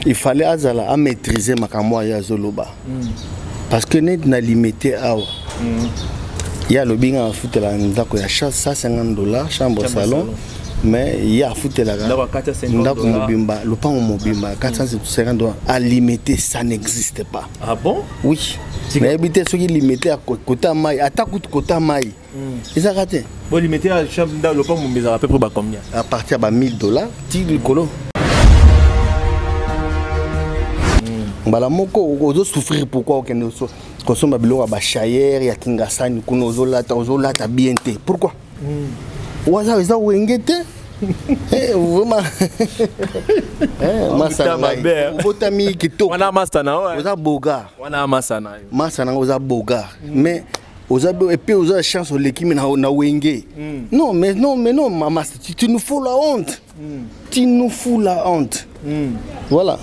il fallait à maîtriser makamwa ya zoloba. Parce que net na limité awa. Il y a le binga à foutre la ndako ya $150 chambre salon. Mais il y a foutu la mobimba, le pan mobimba, $450 à limiter, ça n'existe pas. Ah bon? Oui. Mais habiter ceux qui limité à Kota Maï, à Takut Kota Maï. Ils ont raté. Bon, limité à chambre dans le pan mobimba, à peu près combien? À partir de $1000, tigre colo. Bala moko ozo souffrir pourquoi aucun consomme bilo ba chayer ya kingasani kuno ozolata bien te. Pourquoi? Waza weza wengete vraiment masana botami kito wana masana oza boga wana masana oza boga mais oza et puis oza chance l'équipe na wenge non mais maman tu nous fous la honte tu nous fous la honte voilà.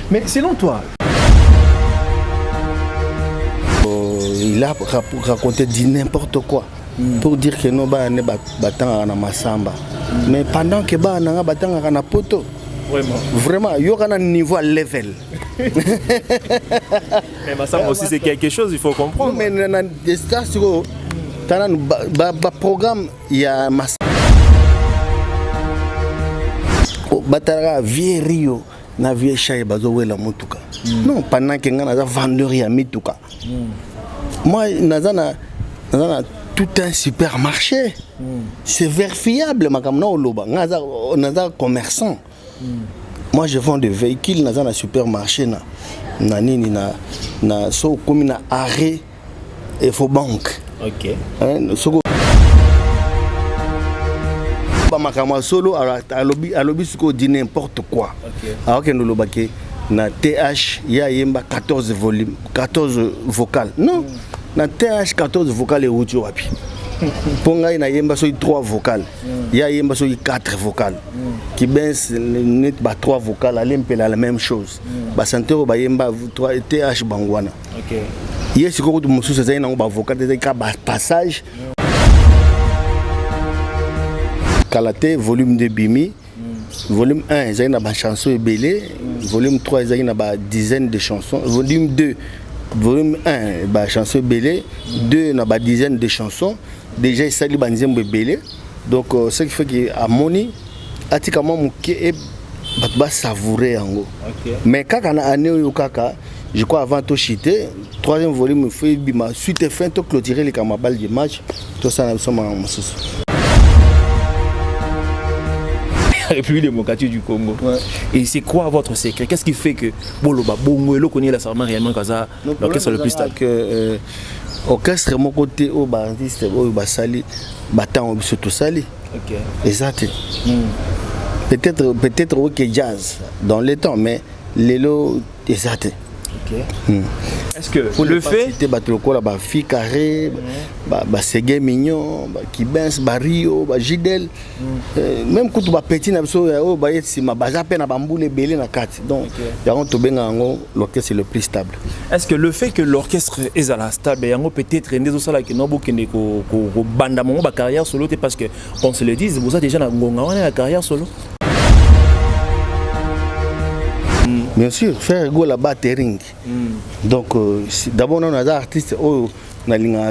Mais selon toi il a raconté dit n'importe quoi pour dire que nous ne battant na masamba mais pendant que ba na battant na poto vraiment il y aura un niveau à level. Mais masamba aussi c'est quelque chose il faut comprendre. Mais dans des stations dans ba programme il y a batara vieux Rio na vieux Chai bazo wela mutuka non pendant que ngana za vendeur ya mituka moi nazana tout un supermarché. C'est vérifiable, on a commerçant. Moi, je vends des véhicules dans un supermarché. Na so comme na arrêt et faux banque. OK. Solo à lobby dit n'importe quoi. Alors que nous lobake na TH il y a 14 volumes, 14 vocales. Non. Na TH 14 vocales et outil wapi. Ponga ina yemba so 3 vocales. Ya yemba so 4 vocales. Qui ben net ba 3 vocales à l'impela la même chose. Ba santero ba yemba 3 TH bangwana. OK. Yes ko to mususa zaina ba vocales de ka ba passage. Kalate volume 2 bimi. Volume 1 zaina ba chanson ebele. Volume 3 zaina ba dizaine de chansons. Volume 2 volume 1, bah, chanson belé, 2, na ba dizaine de chansons. Déjà, il s'agit de belé. Donc, ce qui fait qu'à Moni, atikama mouke et bah savourer en gros. Mais quand on a année kaka, je crois avant tout chiter, troisième volume, il fait bima suite et fin tout clôturer les camabal du match. Tout ça, nous sommes en moussous. République démocratique du Congo. Ouais. Et c'est quoi votre secret? Qu'est-ce qui fait que Boloba Bongo et le connaît la sarma réellement Kaza l'orchestre le plus stable? Que orchestre mon côté au bandiste au basali battant au surtout sali. OK. Exact. Peut-être OK jazz dans les temps mais les lots exact. OK. Est-ce que pour le fait c'était battre la fille carré ba Ségué mignon ba Kibens ba Rio ba Gidel même quand tu vas petit na so o ba yeti ma baza pe na bambule belé na kati donc yango to benga ngo l'orchestre c'est le plus stable. Est-ce que le fait que l'orchestre est à la stable yango peut-être ndezo sala ki no bokende ko banda mo ba carrière solo parce que on se le dit vous avez déjà na ngonga wana la carrière solo? Bien sûr, faire go la battering. Donc, d'abord, on a des artistes qui ont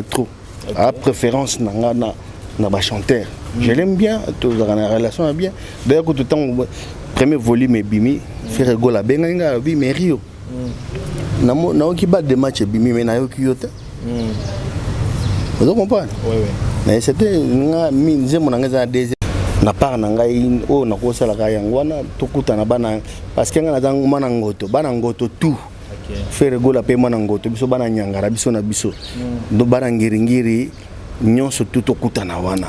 trop. À préférence, on a chanteur. Je l'aime bien, la relation est bien. D'ailleurs, tout le temps, premier volume est bimi, faire go la benga, mais Rio. On a qui bat des matchs bimi, mais on a qui yote. Vous comprenez? Oui, oui. Mais c'était une deuxième. Na part na ngai o na ko sala ka yangwana tokuta na bana parce que ngana zangu mana ngoto tout faire gola pe mana ngoto biso bana nyangara biso na biso do bana ngiringiri nyonso tout tokuta na wana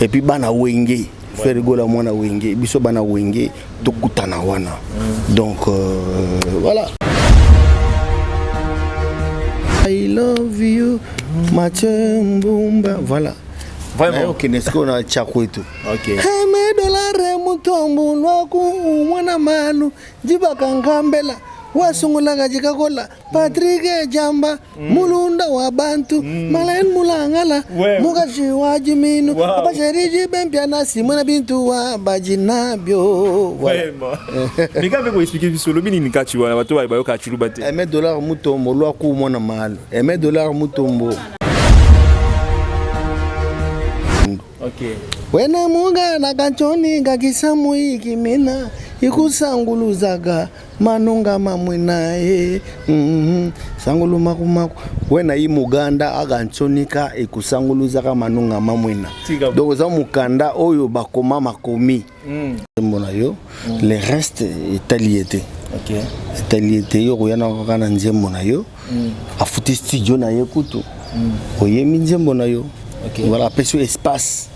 et puis bana wenge faire gola mwana wenge biso bana wenge tokuta na wana donc voilà. I love you Mathieu Mbumba voilà. Vraiment. OK, n'est-ce qu'on a chakwetu. OK. $1 mutombo lwaku mwana manu jibaka ngambela wasungula jikakola Patrick Jamba mulunda wa bantu malaen mulangala mugashi wa jiminu abasheriji bempia na simona bintu wa bajinabio vraiment mais quand vous expliquer sur le mini nikachi wana bato ba yoka chuluba te $1 mutombo lwa ku mona mal $1 mutombo. OK wena munga na kanchoni ngakisamu ikimina ikusanguluzaga manunga mamwina sangulu makumaku wena imuganda akanchonika ikusanguluzaga manunga mamwina donc za mukanda oyo bakoma makomi mbona yo le reste italiété. OK italiété yo kuyana kana nzembo na yo afuti studio na yekutu oyemi nzembo na yo. Voilà, petit espace.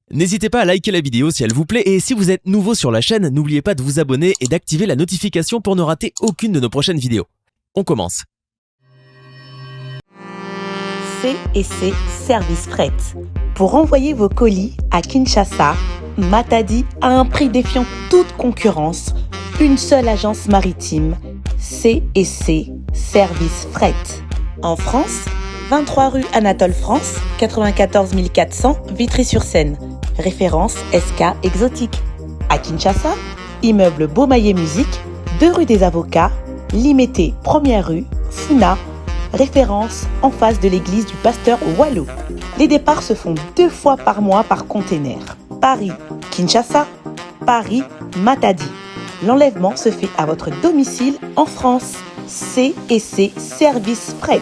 N'hésitez pas à liker la vidéo si elle vous plaît et si vous êtes nouveau sur la chaîne, n'oubliez pas de vous abonner et d'activer la notification pour ne rater aucune de nos prochaines vidéos. On commence. C&C Service Fret. Pour envoyer vos colis à Kinshasa, Matadi a un prix défiant toute concurrence. Une seule agence maritime, C&C Service Fret. En France, 23 rue Anatole France, 94 400 Vitry-sur-Seine. Référence SK Exotique. À Kinshasa, immeuble Beaumaillé Musique, 2 rue des Avocats, Limité, 1er rue, Funa. Référence en face de l'église du pasteur Wallo. Les départs se font 2 fois par mois par container. Paris-Kinshasa, Paris-Matadi. L'enlèvement se fait à votre domicile en France. C&C Service Fret.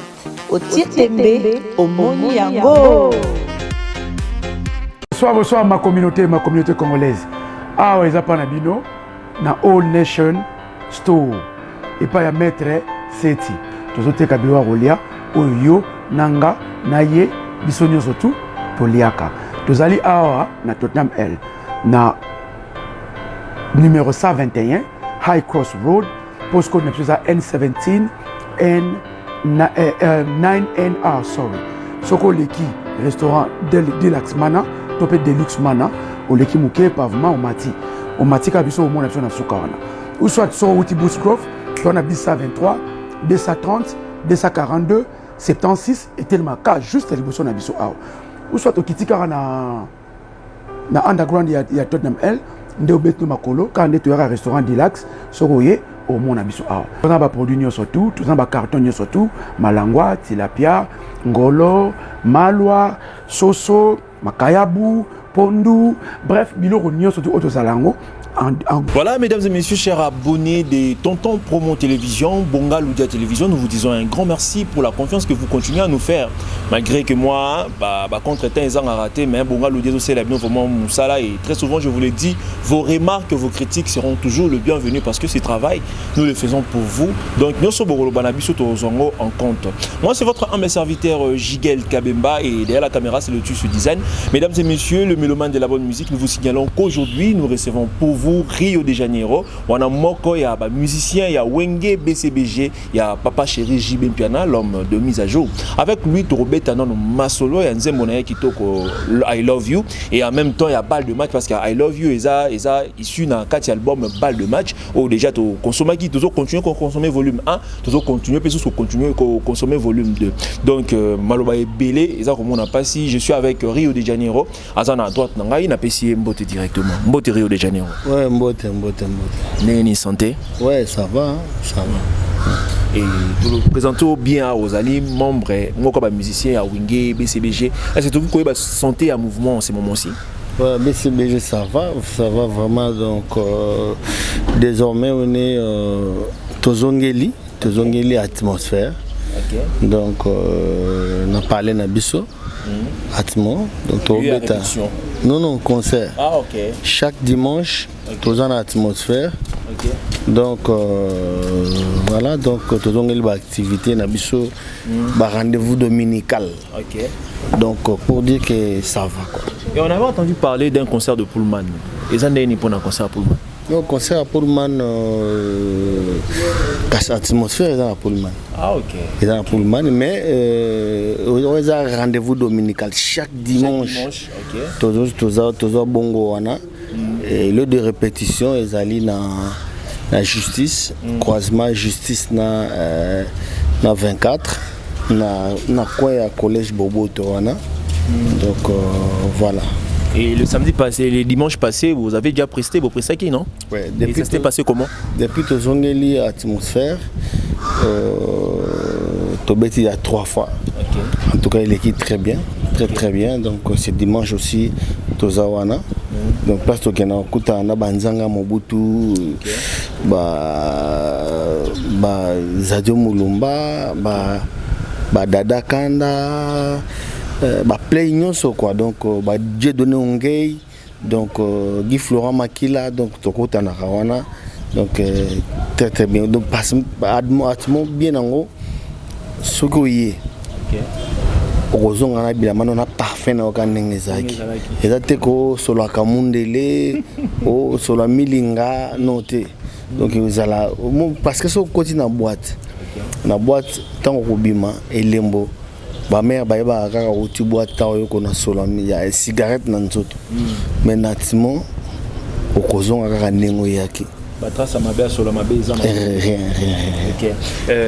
Au Tietembe, au Moniango. Bonsoir ma communauté congolaise. Ah, ils appellent Nabino, na All Nation Store. Et pas ya maître Seti. Tous autres kabiwa rolia, oyo, nanga, naye, bisonyo sotu, poliaka. Tous allez awa na Tottenham L. Na numéro 121, High Cross Road, postcode N17, N9NR, sorry. Soko leki, restaurant Deluxe Mana, topé Deluxe Mana, au leki mouke pavement au mati kabiso au monde na soukawana. Ou soit sur outil Boost Grove, on a 123, 230, 242, 76 et tellement cas juste à l'émotion na biso aw. Ou soit au kitika na underground ya Tottenham L, nde obet no makolo quand on est au restaurant Deluxe, soko ye au monde abiso awa. Tout ça ba produit surtout, tout ça ba carton surtout, malangwa, tilapia, ngolo, malwa, soso, makayabu, pondu, bref, biloko surtout auto salango. Voilà, mesdames et messieurs, chers abonnés de Tonton Promo Télévision, Bonga Loudia Télévision, nous vous disons un grand merci pour la confiance que vous continuez à nous faire. Malgré que moi, contre-temps, ils ont raté, mais Bonga Loudia, c'est la bienvenue vraiment Moussala. Et très souvent, je vous l'ai dit, vos remarques, vos critiques seront toujours le bienvenu parce que ce travail, nous le faisons pour vous. Donc, nous sommes en compte. Moi, c'est votre humble serviteur Jigel Kabemba et derrière la caméra, c'est le Tusu Design. Mesdames et messieurs, le mélomane de la bonne musique, nous vous signalons qu'aujourd'hui, nous recevons pour vous Rio de Janeiro, on a moko ya ba musicien, ya Wenge BCBG, ya Papa Chéri Jibin Piana, l'homme de mise à jour. Avec lui, Robert Tanon Masolo et Nzembo na Kitoko I Love You et en même temps il y a balle de match parce que I Love You eza issu dans 4 albums balle de match ou déjà to consommer qui toujours continuer à consommer volume 1, toujours continuer puis continuer à consommer volume 2. Donc Maloba est belé, eza comme on a pas si je suis avec Rio de Janeiro, azana à droite nanga il n'a pas si Mbote directement. Mbote Rio de Janeiro. Ouais, Mbote. Néni santé? Ouais, ça va. Et nous nous présentons bien aux alliés, membres, moi comme musicien à Wenge, BCBG. Est-ce que vous pouvez santé à mouvement en ce moment-ci? Ouais, BCBG ça va vraiment. Donc désormais on est Tozongeli atmosphère. Okay. Donc on a parlé Nabiso. Atmo, donc non, concert. Ah, ok. Chaque dimanche, tous en atmosphère. Okay. Donc voilà, donc tous en activité, nabiso, rendez-vous dominical. Ok. Donc pour dire que ça va quoi. Et on avait entendu parler d'un concert de Pullman. Ils ont donné pour un concert à Pullman. Le concert à Pullman, l'atmosphère est dans Pullman. Ah ok. Il est dans Pullman, mais on a un rendez-vous dominical chaque dimanche. Ok. Toujours bongo wana. Et le de répétition, ils allaient dans na justice croisement justice na 24 na quoi à collège Boboto wana. Donc voilà. Et le samedi passé, le dimanche passé, vous avez déjà presté vos prestations, non? Ouais, depuis ça s'était passé comment? Depuis que Zongeli atmosphère, Tobeti il y a 3 fois. Okay. En tout cas, il équipe très bien, très bien. Donc c'est dimanche aussi Tozawana. Donc place to kena kuta na banzanga Mobutu, Zadio Mulumba, Dada Kanda. Play nyonso quoi, donc Dieu donné Ongei, donc Guy Florent Makila, donc Tokota na Kawana, donc très bien, donc atmo bien en haut ce que y Ozonga na bilamano na parfait na okandenge zaki ezate ko solo akamundele o solo milinga noté, donc ezala parce que so côté na boîte tant ko bima elembo ba mère ba yeba kaka uti boîte ta yo kona solo ya cigarette na nzoto mais natimo okozonga kaka nengo yaki.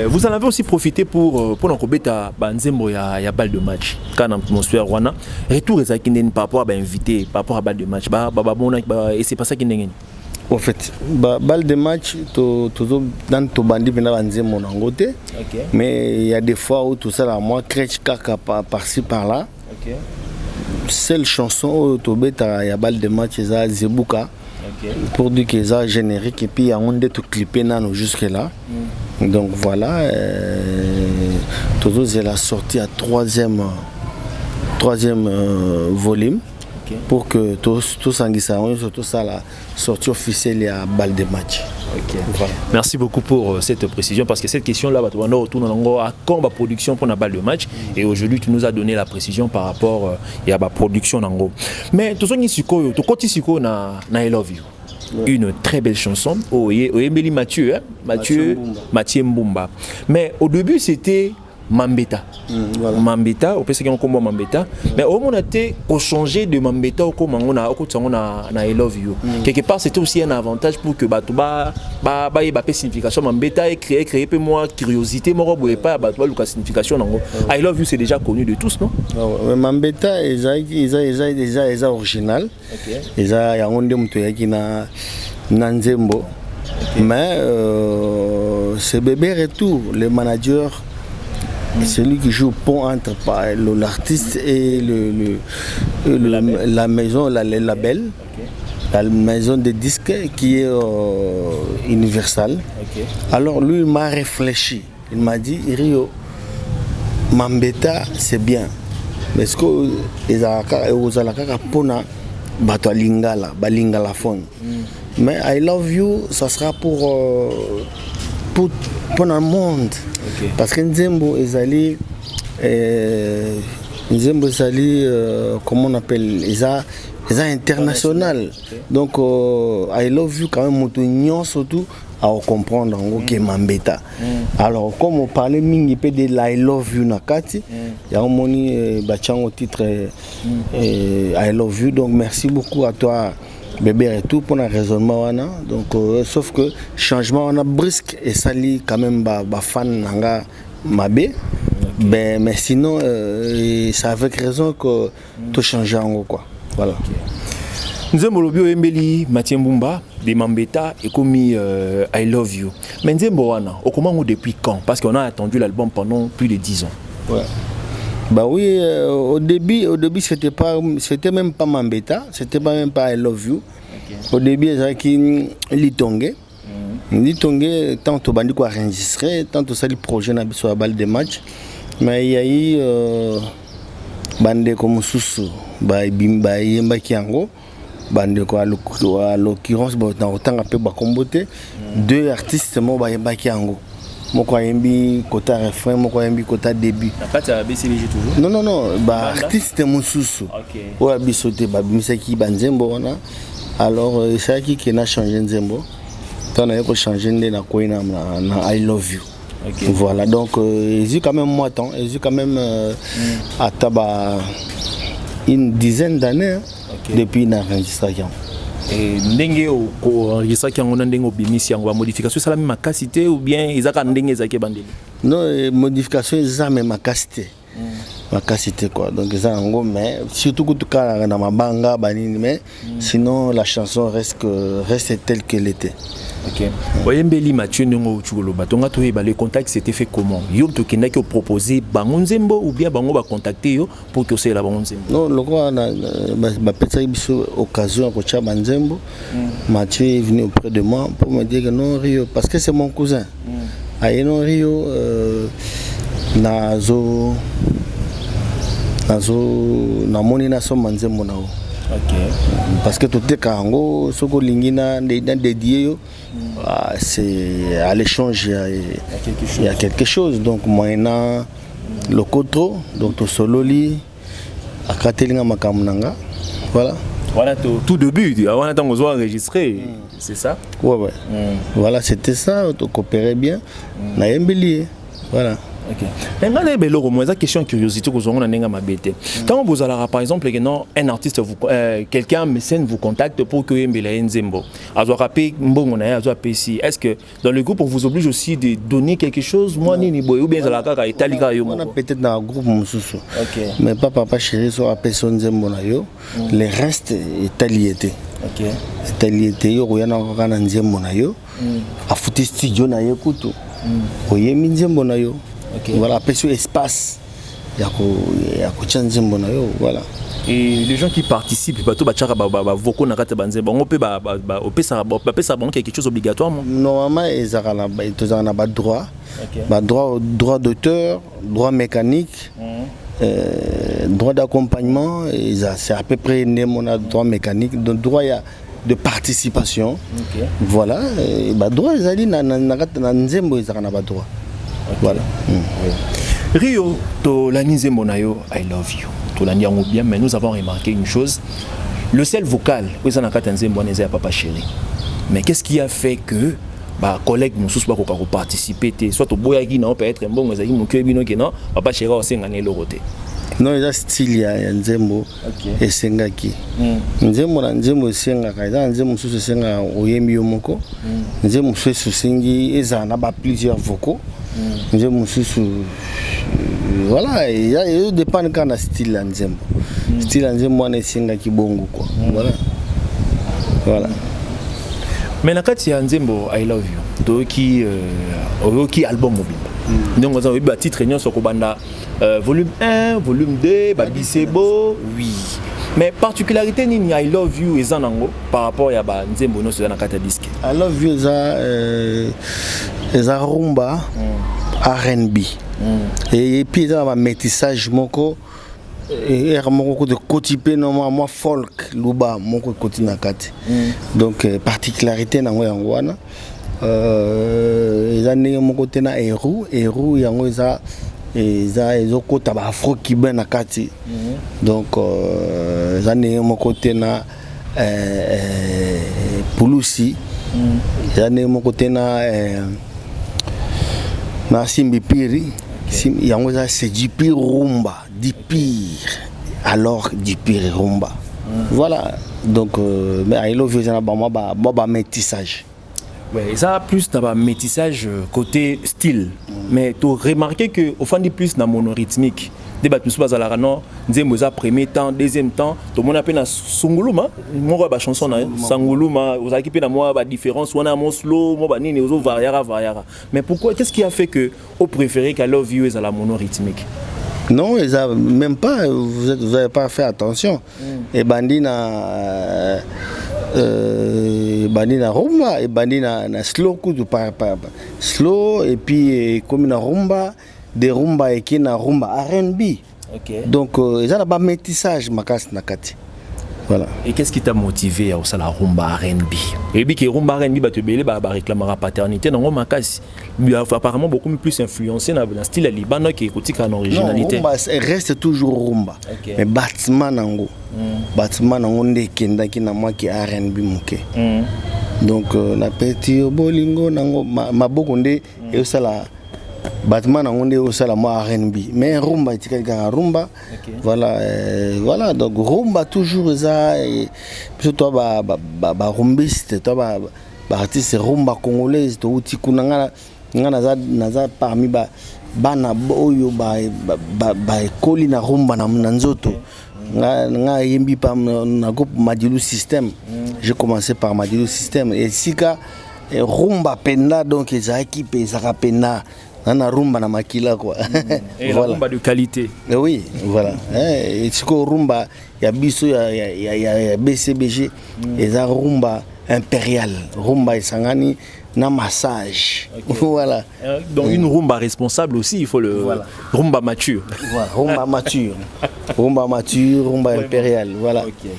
Vous en avez aussi profité pour n'akobeta banzembo ya balle de match quand l'atmosphère wana retour ezaki ndeni par rapport à invité par rapport à balle de match et c'est pas ça qui ndengeni. En fait, balle de match, dans ton bandit, mon angoté. Mais il y a des fois où tout ça, là, moi, crèche caca par-ci par-là. Seule chanson, il y a balle de match, c'est Zebuka. Pour dire que c'est générique et puis il y a un de tout clippé jusque là. Donc voilà, toujours c'est la sortie à troisième volume. Okay. Pour que tous surtout ça la sortie officielle à balle de match. Okay. Voilà. Merci beaucoup pour cette précision parce que cette question là on retourne à quand la production pour la balle de match et aujourd'hui tu nous as donné la précision par rapport à la production nango. Mais tout ça na I Love You. Ouais. Une très belle chanson Oyembeli Mathieu Mbumba. Mais au début c'était Mambeta. Voilà. Mambeta, au PSG on combat Mambeta, mais au moins on a été changé de Mambeta au comment on a I Love You. Quelque part c'était aussi un avantage pour que batuba signification Mambeta est créé peu moi curiosité moi boye pas batuba la signification nango. I Love You c'est déjà connu de tous non? Mambeta est original. Il y a un de muto yaki na Nzembo. Mais ce bébé retour le manager. C'est lui qui joue au pont entre l'artiste et la maison, le label, la maison de disques qui est Universal. Alors lui il m'a réfléchi, il m'a dit Rio, Mambeta c'est bien, mais est-ce que vous avez pona bato lingala, balingala phone. Mais I Love You, ça sera pour le monde. Okay. Parce que Nzembo ezali comment on appelle international. Okay. Donc I Love You quand même moto surtout à comprendre que Mambeta. Alors comme on parlait mingi peu de I Love You nakati, il y a un moni bachango titre I Love You, donc merci beaucoup à toi bébé et tout pour le raisonnement wana. Donc sauf que changement on a brusque et ça lit quand même fan nanga mabé. Okay. Mais sinon c'est avec raison que tout change en gros quoi. Voilà. Nzembo Lobio Embeli Mathieu Mbumba de Mambeta et comme I Love You. Mais Nzembo wana comment depuis quand? Parce qu'on a attendu l'album pendant plus de 10 ans. Ouais. Bah oui, au début c'était même pas Mambeta, c'était même pas I Love You. Okay. Au début il Litongue. Litongue tant que bandi quoi enregistré, tant que ça le projet na biso balle de match. Mais il y a eu bande comme Soussou, bimba yemba kiango, bande quoi à l'occurrence dans autant un peu comboté, deux artistes mo yemba kiango. Moko yembi kota refrain, moko yembi kota début. Na pas ta BCBG toujours. Non, artiste Moussousou. OK. Ouais bisoté misaki banzembo wana. Alors c'est qui n'a changé Nzembo. Tant on a changé na koina na I Love You. Okay. Voilà donc ils ont quand même moi temps, ils ont quand même à taba une dizaine d'années. Okay. Depuis l'enregistrement. Et ndenge enregistré qui ngona ndenge obimisi yango modification ça la même capacité ou bien izaka ndenge ezaki bandeli. Non, modification ça même capacité. Ma capacité quoi. Donc ça en gros mais surtout que tout cas dans ma banga banini mais sinon la chanson reste telle qu'elle était. OK. Voyez Mbeli Mathieu ndongo uchukolo batonga to ba le contact c'était fait comment? Yo to kenda ki proposer bango nzembo ou bien bango ba contacter yo pour que c'est la bango nzembo. Non, le quoi ba petite biso occasion ko cha banzembo. Mathieu est venu auprès de moi pour me dire que non Rio parce que c'est mon cousin. Non Rio nazo namoni na so manzembo nao. OK. Parce que tout est kango soko lingina dédié yo c'est à l'échange il y a quelque chose donc moyena le kotro donc to sololi akatelinga makamnanga voilà tout début avant attendre qu'on soit enregistré c'est ça ouais voilà c'était ça to coopérer bien na yembeli voilà. OK. Maintenant, il y a une question de curiosité que vous avez. Quand vous allez, par exemple, un artiste, quelqu'un, mécène vous contacte pour que vous ayez un Nzembo. Est-ce que dans le groupe, on vous oblige aussi de donner quelque chose? Moi, ni ou bien peut-être dans le groupe, mais pas papa chéri, soit appelé son Nzembo. Le reste est aliété. OK. C'est aliété. Il y a un Nzembo. A foutu studio na yo kutu. Oye Nzembo na yo. Okay. Voilà, après ce espace, il y a voilà. Et les gens qui participent, quelque chose obligatoirement. Normalement, ils ont droit, droit d'auteur, droit mécanique, droit d'accompagnement. C'est à peu près mon droit mécanique, donc droit de participation. Okay. Voilà, droit ils ont droit. Voilà. Rio, to l'anise monayo, I love you. To l'andiango bien, mais nous avons remarqué une chose. Le seul vocal, vous en avez papa chéri. Mais qu'est-ce qui a fait que collègues nous tous pas participer, soit au boyagi non peut être un bon, mais il non, papa chéri aussi gagné le côté. Non, il y a style ya Nzembo et Sengaki. Nzembo na Nzembo Sengaka, il y a Nzembo sous Senga oyemi yomoko. Nzembo sous Sengi eza na ba plusieurs vocaux. Nzembo sous voilà, il dépend quand na style ya Nzembo. Style ya Nzembo na Sengaki bongo quoi. Voilà. Mais nakati ya Nzembo I love you. Toki album mobile. Donc on a eu titre réunion sur Kobanda volume 1, volume 2, Babisebo, oui. Mais particularité ni I love you et zanango par rapport à Nzembo no sur nakata disque. I love you za rumba R&B. Et puis ça va métissage moko et moko de kotipé normalement moi folk luba moko kotina kati. Donc particularité nango yangwana eza ndenge moko tena eru yango eza ezokota ba afro cubain na kati. Donc eza ndenge moko tena pulusi eza ndenge moko tena na simbi piri yango eza c'est du pire rumba du pire alors du pire rumba. Voilà donc mais I love you eza na ba métissage. Ouais, ça plus dans le métissage côté style. Mais tu as remarqué qu'au fond, plus dans le monorythmique. Débat tout ça, la non, Nzembo za premier temps, deuxième temps, tout le monde appelle na Sunguluma, moi ba chanson na Sanguluma, vous avez na moi ba différence, on a mon slow, moi ba nini ozo variara. Mais pourquoi qu'est-ce qui a fait que au préféré qu'à Love You est à la monorythmique? Non, ils a même pas vous avez pas fait attention. Et bandina bandina rumba et bandina na slow coup de slow et puis comme na rumba des rumba et qui na rumba R&B. OK. Donc ils ont pas métissage makas nakati. Voilà. Et qu'est-ce qui t'a motivé à faire la rumba R&B? Et puis que rumba R&B ba te belé ba réclamera paternité dans makas. Apparemment beaucoup plus influencé dans le style libanais qui écoute en originalité. Non, rumba reste toujours rumba. Okay. Mais bâtiment nango. Bâtiment nango ndekenda ki na moi qui R&B muke. Donc na petit bolingo nango maboko nde et ça la Batman on est au salama R&B mais rumba tika rumba voilà donc rumba toujours ça surtout ba rumbiste toi ba artiste rumba congolaise to uti kuna naza parmi bana boyo ba ekoli na rumba na nzoto nga yembi pa na groupe Madilu System. J'ai commencé par Madilu System et sika rumba penda donc ezaki pe saka penda na rumba na makila quoi. Et voilà. La rumba de qualité. Oui, voilà. Et siko rumba ya biso ya BCBG eza rumba impérial, rumba isangani na massage. Okay. Voilà. Donc une rumba responsable aussi, il faut le rumba mature. Voilà, rumba mature. Rumba mature, rumba impérial, voilà. Okay.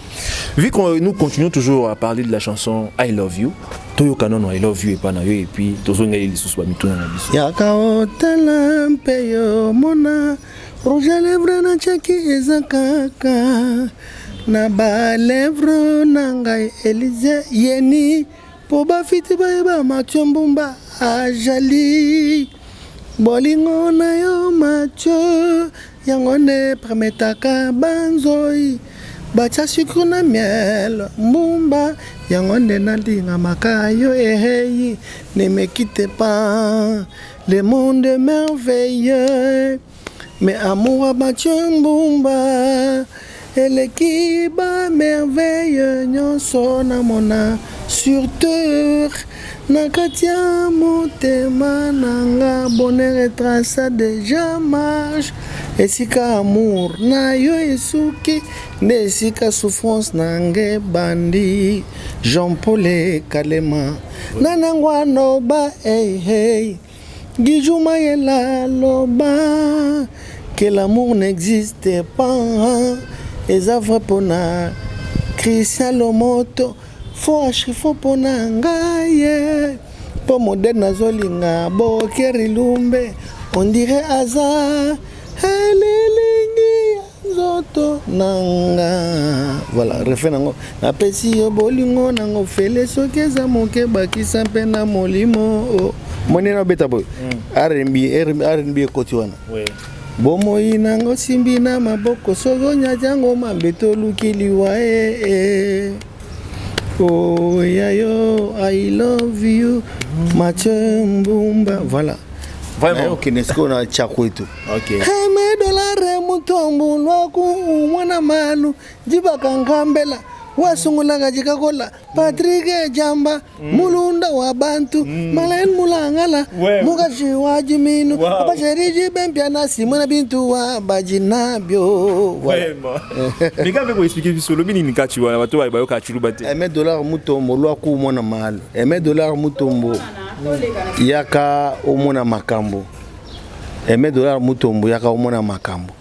Vu que nous continuons toujours à parler de la chanson I Love You, Toyo Canon I Love You et Panayo et puis Tozonga il sous Mituna na biso. Yaka otala mpeyo mona rouge à lèvres na chaki ezakaka na ba lèvres nanga Elise yeni po ba fiti ba Mathieu Mbumba ajali bolingo na yo Mathieu yango ne permetaka banzoi bacha sucre na miel Mbumba yango ne nalinga makayo ehei ne me quitte pas le monde est merveilleux mais amour à Mathieu Mbumba eleki ba merveilleux nyonso na mona sur terre nakatia motema nanga bonheur et trace déjà marche esika amour na yo esuki nde esika souffrance nange bandi Jean-Paul Kalema nanangwa noba hey Gijuma yela loba que l'amour n'existe pas et ça vrai pona Christian Lomoto faut pona ngaye po moderne nazolinga bo kerilumbe on dirait hasard elilingi zoto nanga voilà refrain nango na pesi yo bolingo nango fele sokeza moke bakisa mpe na molimo monena beta boy R&B koti wana oui bomoi nango simbi na maboko sogonya jango mambeto lukiliwa oh yayo I love you Mathieu Mbumba voilà vraiment ok nesko na chakwetu ok $1 mutombo lwaku mwana malu jibakangambela wasungulaga jikakola Patrick Jamba mulunda wa bantu malain mulangala mugashi wa jiminu abasheriji bempia na simona bintu wa bajinabyo vraiment nika veko expliquer biso lobi ni kachi wa bato ba yo kachi lubate $1 mutombo lwaku mwana malu $1 mutombo yaka omona makambo $1 mutombo yaka omona makambo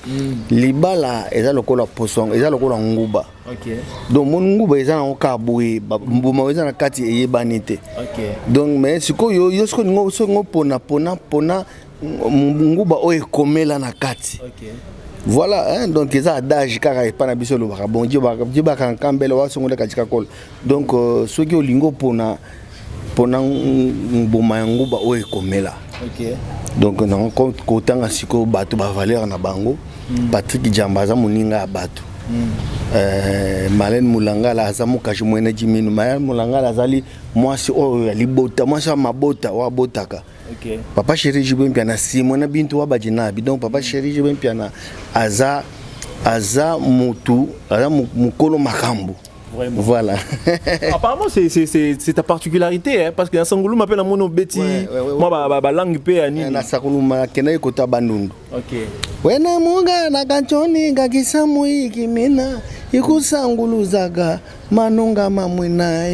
libala eza lokola posong eza lokola nguba ok donc mon nguba eza na okaboye mbuma eza na kati eyebani te ok donc mais sikoyo yo siko pona nguba oyo ekomela na kati ok voilà hein, donc eza adage kaka epana biso lobaka bon Dieu bakankambela wasongola katika kola donc soki olingo pona mbuma ya nguba oyo ekomela ok donc na kotanga siko bato ba valeur na bango Patrick Jambaza moninga ya bato Malen Mulangala aza mukashi mwene jiminu Malen Mulangala azali mwasi oyo ya libota mwasi wa mabota wa botaka ok papa chéri jibwe mpiana simona bintu wa bajinabi donc papa chéri jibwe mpiana aza mutu aza mukolo makambo. Vraiment. Voilà. Apparemment, c'est ta particularité, hein, parce que dans Sangoulou m'appelle un mono beti. Moi, ma langue pe ani. Na Sangoulou ma kenai kota bandundu. Ok. Wena munga na kanchoni gakisamu ikimina ikusangulu zaga manonga mamwina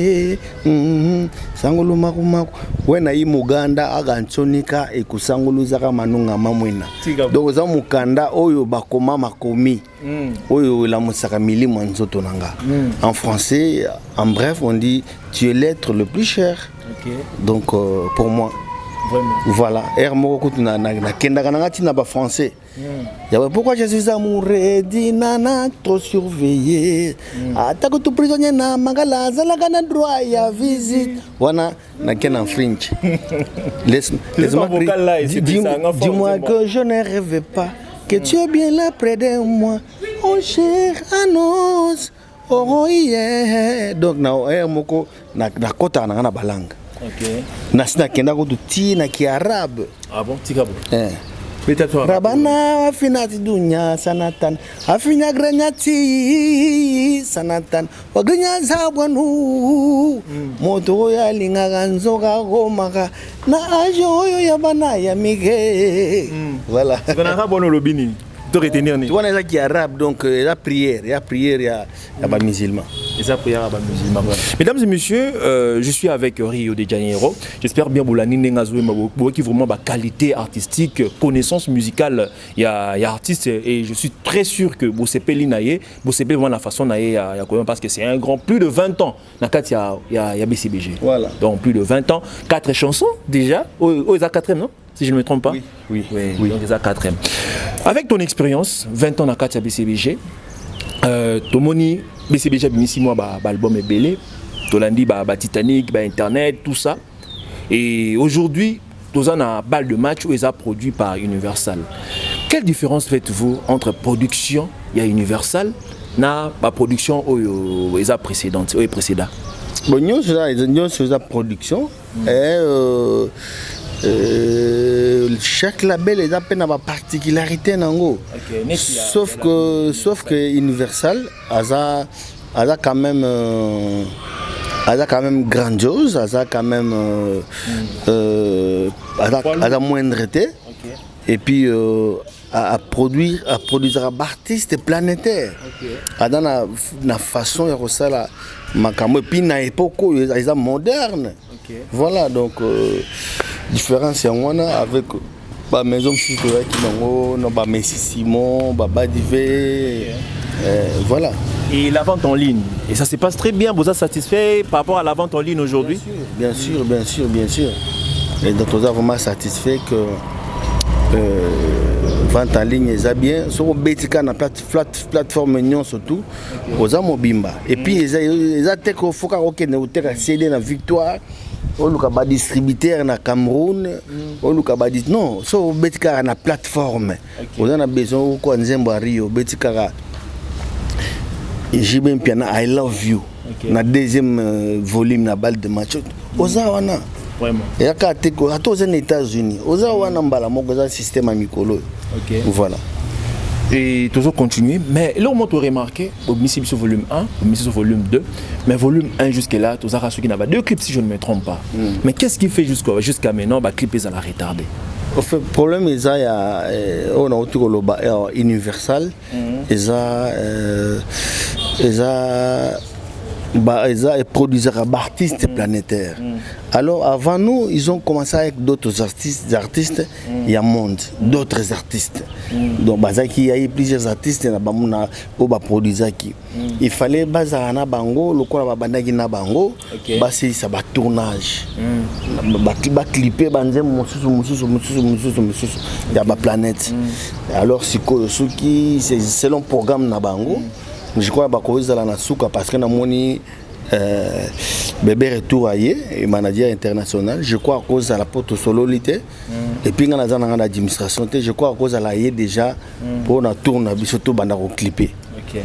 Sangulu makumaku wena i muganda aganchonika ikusangulu zaga manonga mamwina. Donc za mukanda oyo bakoma makomi. Oyo la musaka milimo nzoto nanga. En français, en bref, on dit tu es l'être le plus cher. Okay. Donc pour moi Vraiment. Voilà. Air moko na kenda kana tina ba français. Pourquoi je suis amoureux d'inana trop surveillé. Atako tu prisonnier na mangala zalaka na droit ya visite. Wana na ken en French. Dis-moi que je ne rêve pas que tu es bien là près de moi. On cherche annonce. Oh yeah. Donc na air moko na kota na balanga. OK. Nasina kenda ko tu na ki arabe. Ah bon, tikabo. Peut-être Rabana afinati dunya sanatan afinya granyati sanatan waganya zabwanu moto ya linga ganzoga gomaka na ajo yo ya bana ya mige. Voilà. On a bon lobini. De retenir ni. Tu vois les qui arabe donc la prière, il y a ba musulman. Et ça prière à ba musulman. Mesdames et messieurs, je suis avec Rio de Janeiro. J'espère bien boulani nengazoe mabo qui vraiment ba qualité artistique, connaissance musicale, il y a artiste et je suis très sûr que Bosepeli naye, Bosepeli vraiment la façon naye ya parce que c'est un grand plus de 20 ans. Nakat il y a BCBG. Voilà. Donc plus de 20 ans, 4 chansons déjà. Oh, ils a 4e non? Si je ne me trompe pas. Oui. Donc ils a 4e. Avec ton expérience, 20 ans dans Katia BCBG, Tomoni, BCBG a mis 6 mois d'album et belé, Tolandi, Titanic, Internet, tout ça. Et aujourd'hui, tu as un bal de match où ils ont produit par Universal. Quelle différence faites-vous entre production et Universal et la production où ils ont précédente? Bon, nous faisons la production et chaque label est à peine à ma particularité nango. Sauf que Universal a quand même grandiose, a quand même moindreté. Et puis à produire artistes planétaires. Dans la façon de faire ça, et puis na époque ils moderne. Voilà donc différence avec la maison qui est Messi Simon, Badivé, voilà. Et la vente en ligne, et ça se passe très bien, vous êtes satisfait par rapport à la vente en ligne aujourd'hui? Bien sûr. Et donc vous êtes vraiment satisfait que vente en ligne est bien. Sur la plateforme surtout, vous êtes mobimba. Et puis ils ont CD la victoire. On a distributeur na Cameroun, on a dit non, so betika na plateforme. On a besoin ko nzembo Rio betika Jibin Piana I love you. Na deuxième volume na balle de match. Oza wana. Vraiment. Et à Kateko, à tous les États-Unis. Oza wana mbala moko za système amicolo. Voilà. Et toujours continuer, mais là on a remarqué au Mississippi volume 1, au Mississippi volume 2, mais volume 1 jusqu'à-là, tous les qui n'avaient 2 clips si je ne me trompe pas. Mais qu'est-ce qui fait jusqu'à maintenant, les clips ils ont retardé? Le problème est que on a autour Universal, ils produisent des artistes planétaires. Alors avant nous, ils ont commencé avec d'autres artistes, il y a monde, d'autres artistes. Donc il y a eu plusieurs artistes qui ont produit. Il fallait bazana bango, le corps bandagi na bango, c'est ça va tournage. Ba clipper banze il y a ba planète. Alors c'est selon programme na bango. Je crois que c'est la souka parce que nous bébé retour ailleurs, manager international. Je crois à cause de la porte sololité. Et puis, dans l'administration, je crois à cause de la déjà pour la tourne, surtout dans le clipper.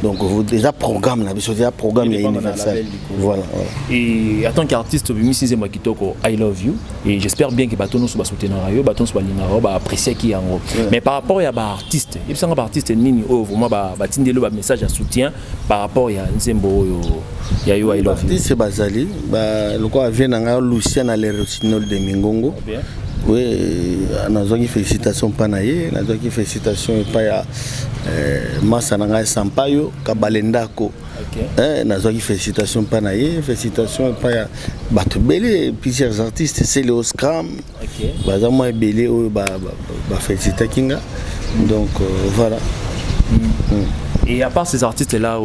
Donc, déjà programme, déjà programme universel. Voilà. Et en tant qu'artiste, I love you. Et j'espère bien que Batono soit soutenu, Batono soit linaro, apprécier qui est en haut. Mais par rapport à l'artiste, il y a un artiste nini vraiment un message de soutien par rapport à Nzembo. Il y a eu I love you. L'artiste Bazali, le quoi vient dans Lucien à l'Erosinol de Mingongo. Oui, nazoki félicitations panaye, nazoki félicitations pa Massa nanga Sampayo Kabalendako. Nazoki félicitations panaye, félicitations pa bato belé plusieurs artistes, c'est le Oscram. Baza moi belé ba féliciter kinga. Donc voilà. Et à part ces artistes-là,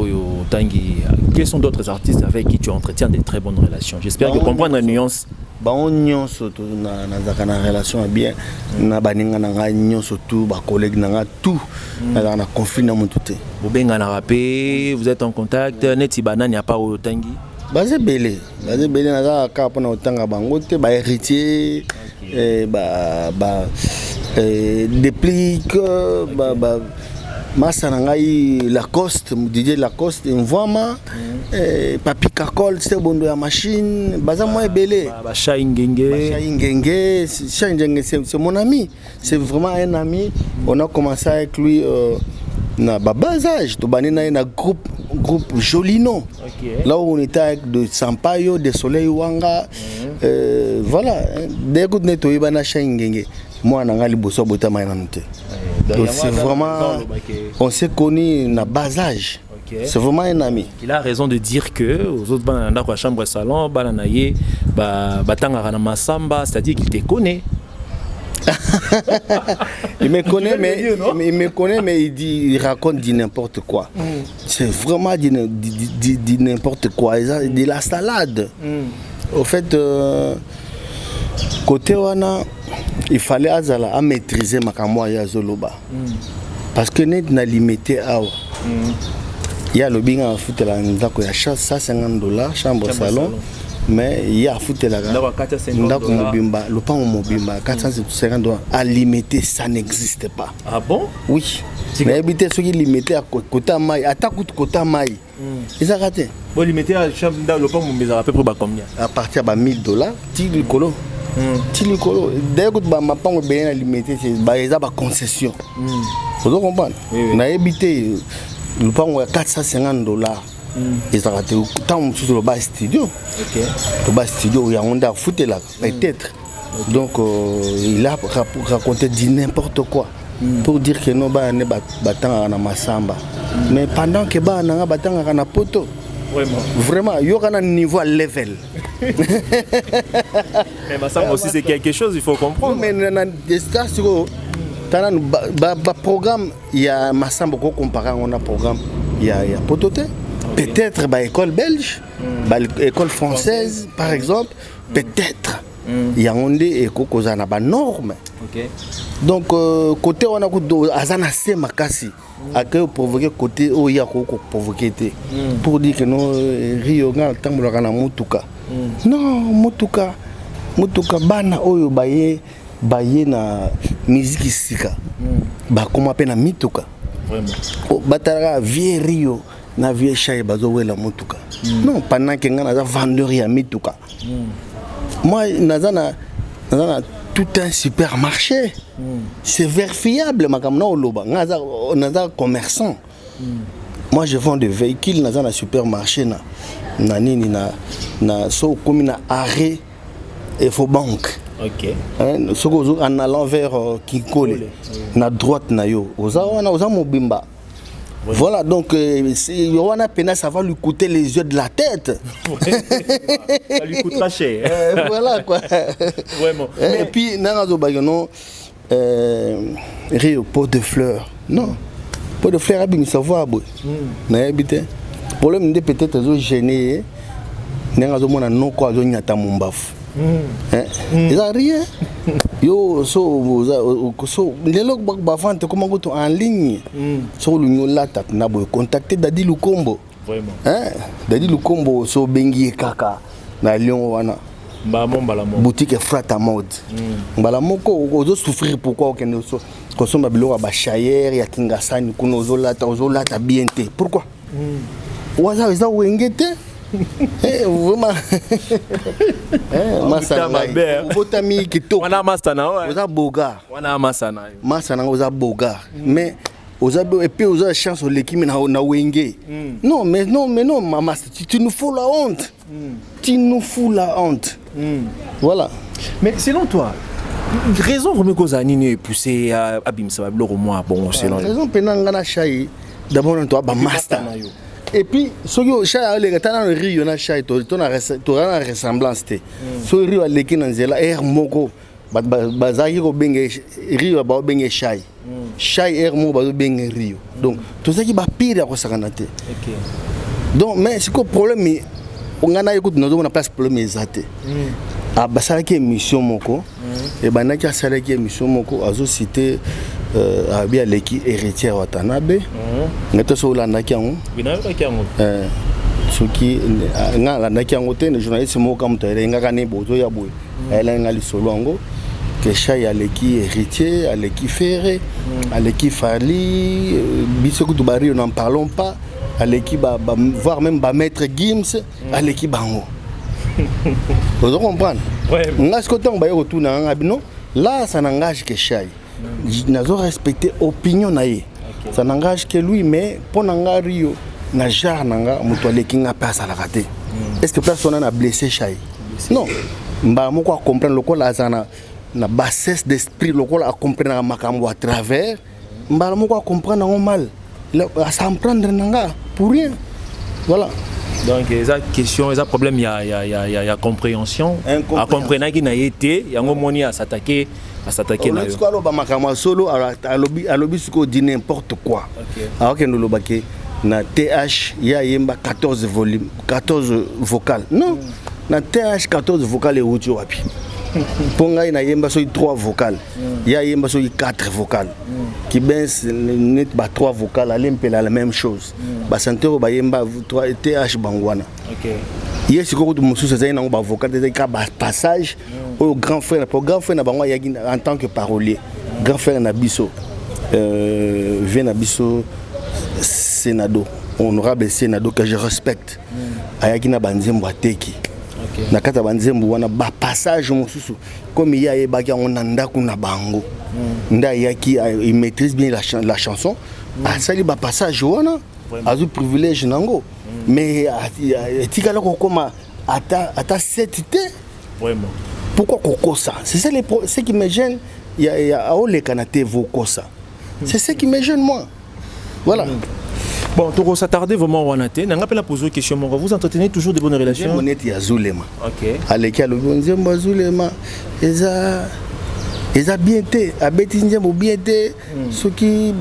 Tanguy, quels sont d'autres artistes avec qui tu entretiens des très bonnes relations? J'espère que comprendre la nuance. on nyonso to na relation bien na baninga na nga nyonso tout ba collègue na nga tout na conflit na mutu te bobenga na rapé vous êtes en contact neti banani a pas au tangi basé belé na za ka pona otanga bango te ba héritier déplique Massa nangai Lacoste, Didier Lacoste, Mvama, Papi Kakol, c'est bon de la machine, baza moi belé. Bacha Ingenge, c'est mon ami, c'est vraiment un ami. On a commencé avec lui na bas âge, to banina na groupe Jolino. Okay. Là où on était avec de Sampaio, de Soleil Wanga, voilà. Dès que nous étions à Bacha Ingenge, moi nangali bosso botama na noté. Donc c'est vraiment, on s'est connus à bas âge. Okay. C'est vraiment un ami. Il a raison de dire que aux autres dans la chambre salon, balanaye, batanga na masamba, c'est-à-dire qu'il te connaît. Il me connaît, mais il raconte du n'importe quoi. C'est vraiment du n'importe quoi. De la salade. Au fait, côté wana. Il fallait à maîtriser ma camoa ya zoloba parce que net na limité awa il y a le binga foutre la ndako ya $150 chambre salon mais il y a foutre la ndako mobimba le pan mobimba $450 à limiter ça n'existe pas. Ah bon? Oui, mais habiter ceux qui limité à côté mai attaque côté mai ils ont raté. Bon limité à chambre le pan mobimba à peu près combien? À partir de $1000 tigre colo. Dès que ma pango bien limité, c'est une concession. Vous comprenez? On a habité le pango à $450. Ils ont raté tant sur le bas studio. Le bas studio, il y a un à foutre là, peut-être. Donc il a raconté du n'importe quoi pour dire que nous ne battant à Massamba. Mais pendant que nous ne battant à Poto. Vraiment, il y aura un niveau level. Mais ça aussi c'est quelque chose, il faut comprendre. Mais dans le programme, il y a Massamba comparé on a programme, il y a Pototé. Peut-être l'école belge, l'école française par exemple, peut-être. Il y a un des normes. Donc côté on a azana se makasi accueil provoquer côté où il y a provoquer pour dire que non Rio nga tambola na mutuka non mutuka bana oyo baye na musique sika ba comment pe na mituka vraiment batara vieux Rio na vieux Chai bazo wela mutuka non pendant que nga na vendeur ya mituka moi nazana tout un supermarché. C'est vérifiable, on a un commerçant. Moi, je vends des véhicules dans un supermarché. So comme un arrêt et faut banque. OK. En allant vers Kinkole, na droite na yo. Oza mobimba. Oui. Voilà, donc Yohana Pena, ça va lui coûter les yeux de la tête. Ça lui coûtera cher. Voilà quoi. Vraiment. Et puis, Narazo Bayono, Rio, pot de fleurs. Non, pot de fleurs, il faut savoir. Le problème est peut-être gêné. Narazo Mona non quoi, il y a ils n'ont rien. Yo, les logs bavante comment go en ligne. So l'union là tap na boy contacter Dadi Lukombo. Vraiment. Dadi Lukombo so bengi kaka na Lyon wana. Boutique frat à mode. Balamoko ozo souffrir pourquoi okende so consomme biloko ba chayer ya Kingasani kuno ozo lata bienté. Pourquoi? Waza eza wengete. Vraiment. Botami kito. Wana masana ouais. Oza boga. Wana masana. Masana oza boga. Mais oza et puis oza chance l'équipe na wenge. Non mais maman, tu nous fous la honte. Tu nous fous la honte. Voilà. Mais selon toi, raison pour me causer nini pousser à Abim ça va bloro moi bon selon. Raison penanga na chai. D'abord on doit ba master. Et puis, ce que je suis allé dans le Rio, tu as une ressemblance. Ce Rio est allé dans le Air Moko, Bazaki Rio a bien Chai. Chai Air Moko a bien Rio. Donc, tout ça qui va pire à ça. Donc, mais c'est quoi le problème? On a écouté, nous avons une place pour le abasalaki émission moko et banaki asalaki émission moko azo cité abi aleki héritière Watanabe ngato so landaki yango binayaki yango soki nga landaki yango te ne journaliste moko kamutele ngaka ne bozo ya boye elle nga lisolo yango que Chai aleki héritier aleki Ferré aleki Fali biso kutu bari n'en parlons pas aleki voire même maître Gims aleki bango. Vous comprenez? Là, ça n'engage que Chai. Nous avons respecté l'opinion. Ça n'engage que lui, mais pour Rio, Najar Nanga, Moutouale Kinga passe à la raté. Est-ce que personne n'a blessé Chai? Non. Je comprendre le col na bassesse d'esprit, le col à comprendre Makambo à travers. Je comprendre mal. Ça me prendre Nanga pour rien. Voilà. Donc, il y a question, il y a problème, il y a compréhension. À comprendre qu'il y a été, il y a un moment à s'attaquer. Solo, à l'objet, dit n'importe quoi. Alors que nous l'objet, na TH, il y a 14 volumes, 14 vocales. Non, na TH, 14 vocales et audio. Ponga il y a 3 vocales. Il y a 4 vocales. Qui baisse net 3 vocales, elle la même chose. Basantero ba yemba 3 TH bangwana. OK. Hier c'est quoi mususu c'est un vocal des passage au grand frère na bangwa en tant que parolier. Grand frère na biso vient na biso Senado, honorable Senado que je respecte. Ayaki na banzembo ateki. Na kata banzembo wana ba passage mususu comme il y a ebaki on ndako na bango nda yaki il maîtrise bien la chanson asali ba passage wana azu privilège nango mais tikala ko koma ata setité vraiment pourquoi koko ça c'est ça ce qui me gêne il y a ole kanate voko ça c'est ce qui me gêne moi voilà. Bon, tu vas s'attarder vraiment au Wanate. On appelle la poser une question. Vous entretenez toujours de bonnes relations? On est à Zulema. Ok. Avec le Bonzembo Zulema, ils a bien été. À Betinzembo bien été. Ce qui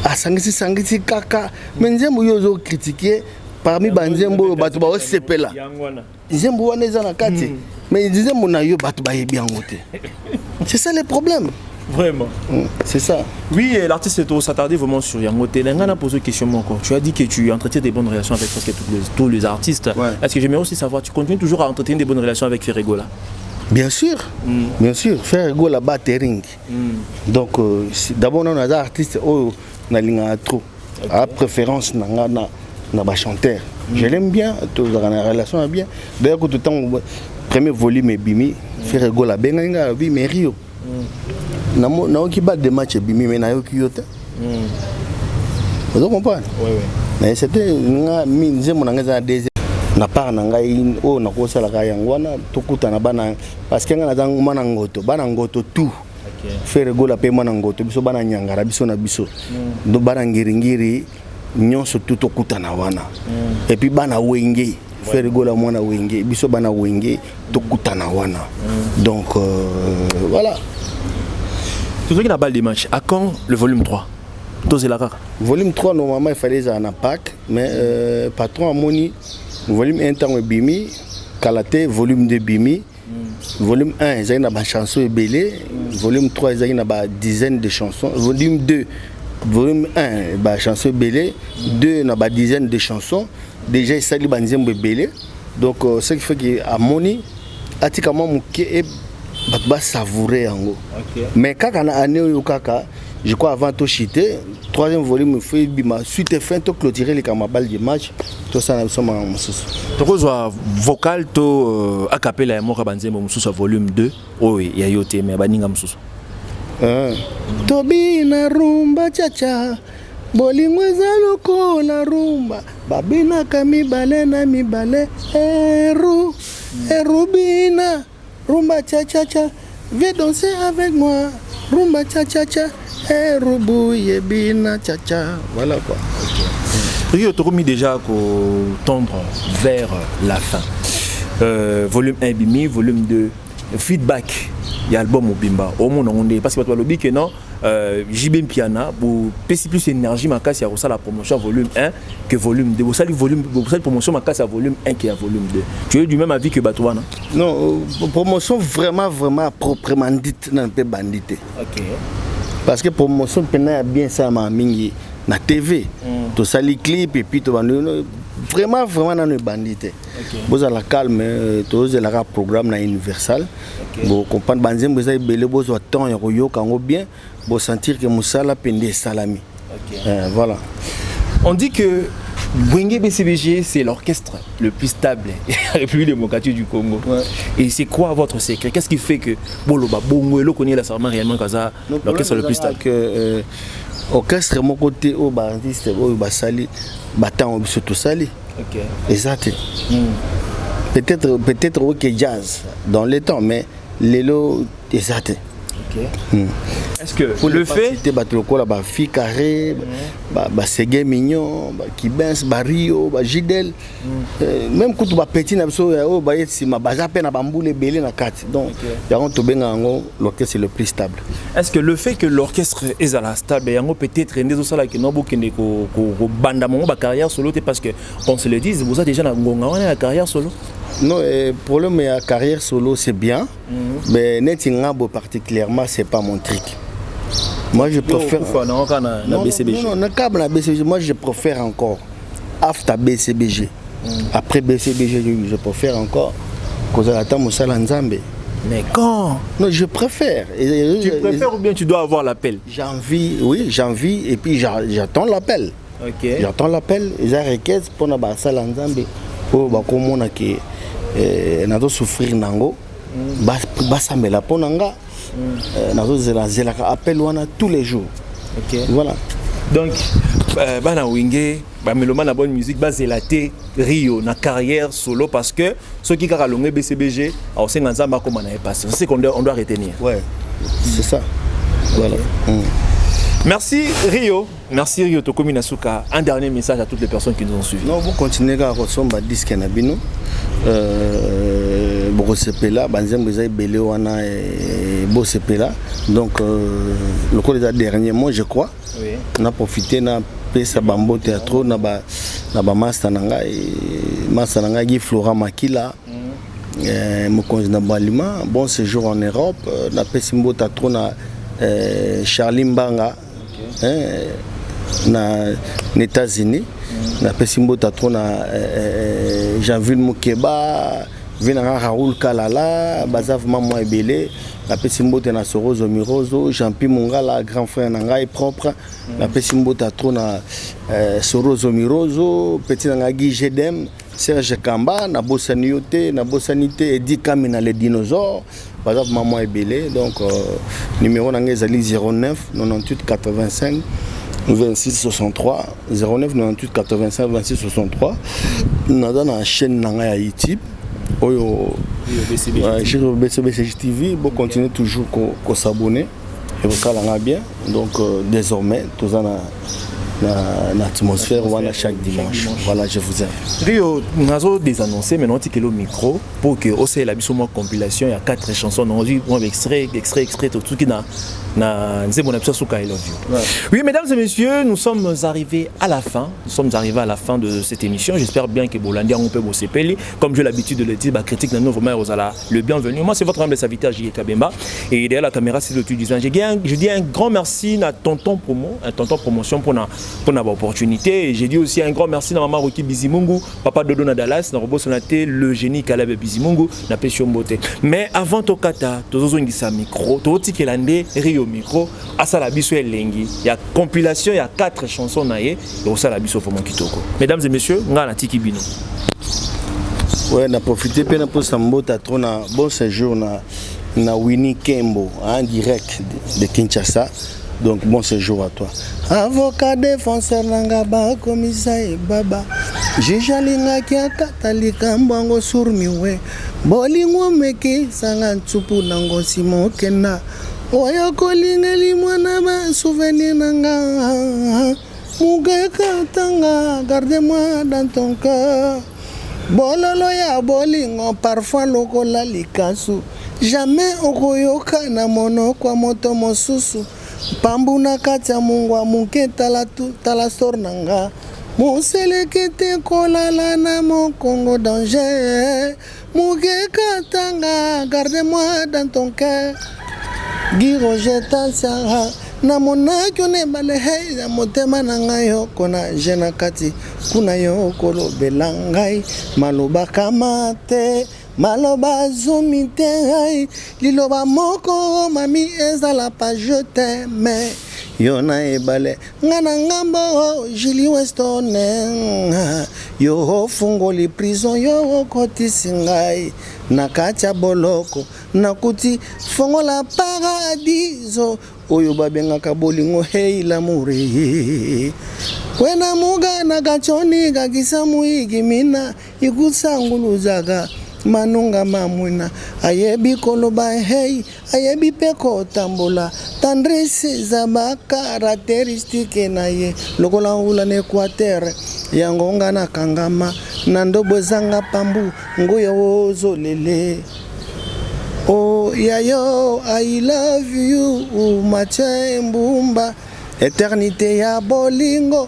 a sangisi kaka. Mais Nzembo yozo critiqué parmi Banzembo batuba o sepela. Nzembo wana ezana kati. Mais Nzembo na yo batuba bien ngote. C'est ça le problème. Vraiment. C'est ça. Oui, l'artiste est s'attarder vraiment sur Yangote. Lenga a posé une question encore. Tu as dit que tu entretiens des bonnes relations avec presque tous les artistes. Ouais. Est-ce que j'aimerais aussi savoir, tu continues toujours à entretenir des bonnes relations avec Ferregola? Bien sûr. Bien sûr. Ferregola battering. Donc, d'abord, on a des artistes qui ont trop. À préférence, na ba chanteur. Je l'aime bien, tous les relations bien. D'ailleurs, tout le temps, premier volume est Bimi, Ferregola benga oui mais Rio. Na qui bat des matchs Bimi mais na yo ki yota. Vous comprenez? Oui oui. Mais c'était nga minze mon nga deuxième. Na part na ngai o na ko sala ka yangwana tokuta na bana parce que nga na zangu bana ngoto tout. OK. Ferregola pe mana ngoto biso bana nyangara biso na biso. Do bana ngiringiri nyonso tout tokuta na wana. Et puis bana wenge Ferregola mwana wenge biso bana wenge tokuta na wana. Donc voilà. Tout ce qui n'a pas de match. À quand le volume 3? Volume 3 normalement il fallait un pack mais patron a moni volume 1 temps Bimi Kalate volume 2 Bimi volume 1 ils ont une chanson et belé volume 3 ils ont une dizaine de chansons volume 2 volume 1 bah chanson belé 2 na ba dizaine de chansons déjà il s'ali banzembo belé donc ce qui fait que à moni atikama muke et ba savourer yango. Mais kaka na année yo kaka je crois avant tout chiter troisième volume fait bima suite fin to clôturer les camabal du match tout ça na soma mususu to kozwa vocal to a cappella mo ka banzembo mususu volume 2 oui ya yote mais baninga mususu tobina rumba chacha bolingweza lokola rumba babina kamibale na mibale erubina rumba cha cha cha viens danser avec moi rumba cha cha cha Roubouye bina cha cha. Voilà quoi. Okay. Tu as remis déjà tendre vers la fin. Volume 1 Bimi, volume 2 feedback. il y a album au Bimba au monde on est parce que tu vas que non JB Piana pour plus énergie ma casse il y a la promotion volume 1 que volume 2 vous savez volume vous savez promotion ma casse à volume 1 qui a volume 2 tu es du même avis que Batouana non promotion vraiment proprement dite non pas bandité OK parce que promotion pena bien ça ma mingi na TV to sali clip et puis to vraiment dans le bandité vous à la calme to la rap programme na universal bon comprendre banzem vous avez belé vous temps yo kango bien pour sentir que musala pende salami voilà on dit que Wenge BCBG c'est l'orchestre le plus stable de la République démocratique du Congo et c'est quoi votre secret qu'est-ce qui fait que boloba bongo et lo connaît la sarma réellement kaza l'orchestre le plus stable que orchestre mon côté au bandiste au basali battant au surtout sali OK exact peut-être OK jazz dans les temps mais l'élo exact OK est-ce que pour le fait c'était batoko la ba fi carré ba Ségué mignon ba Kibens ba Rio ba Gidel même quand ba petit na biso o ba yeti ma baza pe na bambule belé na kati donc yango to benga ngo l'orchestre le plus stable. Est-ce que le fait que l'orchestre est à la stable yango peut-être ndezo sala que no bokende ko banda mo ba carrière solo parce que on se le dit vous avez déjà na ngonga wana la carrière solo. Non, le problème de la carrière solo, c'est bien, mais Netingabo particulièrement, c'est pas mon truc. Moi, je préfère. Moi, je préfère encore after BCBG. Après BCBG, je préfère encore Kozalata Moussala Nzambe. Mais quand? Non, je préfère. Tu préfères ou bien tu dois avoir l'appel? J'envie et puis j'attends l'appel. Ok. J'attends l'appel. Ils ont requête pour la Moussala Nzambe. Pour que nazo souffrir nango basambela ponanga nazo zela appel wana tous les jours. OK voilà donc bana wenge ba meloma na bonne musique bazelaté Rio na carrière solo parce que ceux qui kaka longé BCBG au senga nzamba comme on a passé c'est qu'on doit retenir. Ouais c'est ça voilà. Merci Rio Tokomi Nasuka. Un dernier message à toutes les personnes qui nous ont suivis. Non, vous continuez à recevoir des disques na bino. Bokosepela, banzem bezai belé wana bosepela. Donc le cours des derniers mois, je crois. Oui. On a profité na pesa bambo théâtre na ba master nanga gi Flora Makila. Mokonzi na Balima, bon séjour en Europe, na pesimbo théâtre na Charlie Mbanga. Na États-Unis na pesimbo tatro na Jean-Ville Moukeba vina Raoul Kalala bazav maman ebele na pesimbo na Sorozo Mirozo Jean-Pi Mongala grand frère nanga propre na pesimbo tatro na Sorozo Mirozo petit nanga Guy Jedem Serge Kamba na Bossanioté na Bossanité Edi Kamina les dinosaures bazav maman ebele donc numéro nanga ezali 09 98 85 26 63 09 98 85 26 63 nada na chaîne nanga ya YouTube oyo BCBG TV bon continuer toujours ko s'abonner et vous calanga bien donc désormais tous en atmosphère wana chaque dimanche. Voilà, je vous aime. Rio, nous avons désannoncé maintenant que le micro pour que aussi la biso compilation il y a 4 chansons on dit on extrait tout ce qui na nzembo na biso suka I love you. Oui, mesdames et messieurs, nous sommes arrivés à la fin de cette émission. J'espère bien que Bolandi on peut bosser peli comme j'ai l'habitude de le dire critique na nous vraiment Rosala le bienvenu. Moi c'est votre humble serviteur J Kabemba et derrière la caméra c'est le tudisan. Je dis un grand merci à tonton promotion pour l'opportunité et j'ai dit aussi un grand merci à maman Roki Bizimungu, papa Dodo na Dallas, na Robo Sonaté, le génie Kalebe Bizimungu, na Pession Mbote. Mais avant Tokata, tozozongisa micro, totikelande Rio micro, asala biso elengi. Il y a compilation, il y a 4 chansons naé, et osala biso Fomo Kitoko. Mesdames et messieurs, ngana tiki bino. Ouais, na profité pe na po Sambota trop na bon séjour na Winnie Kembo en direct de Kinshasa. Donc bon séjour à toi. Avocat défenseur nanga ba commissaire baba. Jijalinga kia katalika mbango surmiwe. Bolingo meki sanga tsupu nango simo kena. Oya kolingeli mwana ba souvenir nanga. Mugeka tanga, garde-moi dans ton cœur. Bololo ya bolingo parfois lokola likasu. jamais okoyoka na monoko ya moto mosusu pambu na kati ya mungwa muke tala sor na nga moseleki te kolala na mokongo danger muke katanga garde-moi dans ton cœur Guy Roger Tansara na monaki onebale hei ya motema na ngai yoko na jena kati kuna yo kolobela ngai maloba kama te maloba zumi te ngai liloba moko mami ezala pa je t'aime yo na ebale nga na ngambo Julie Weston yo fungoli prison yo kotisi ngai na kati ya boloko nakuti fongola paradiso oyo babengaka bolingo hei lamuri wena muga na gachoni gagisa muigi mina ikusanguluzaga manunga mamwina ayebi koloba hei ayebi peko tambola tendresse za ba caractéristique na ye lokola ngula na Equateur yangonga na kangama na ndobo zanga pambu ngoyo ozolele oh yayo I love you Mathieu Mbumba éternité ya bolingo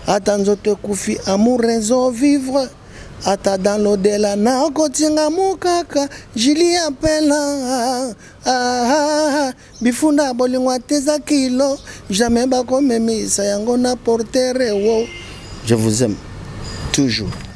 ata nzoto kufi amour raison vivre ata dans l'au-delà na kotinga mukaka Julie appela bifunda bolingo ateza kilo jamais bakomemisa yango na portere wo je vous aime toujours.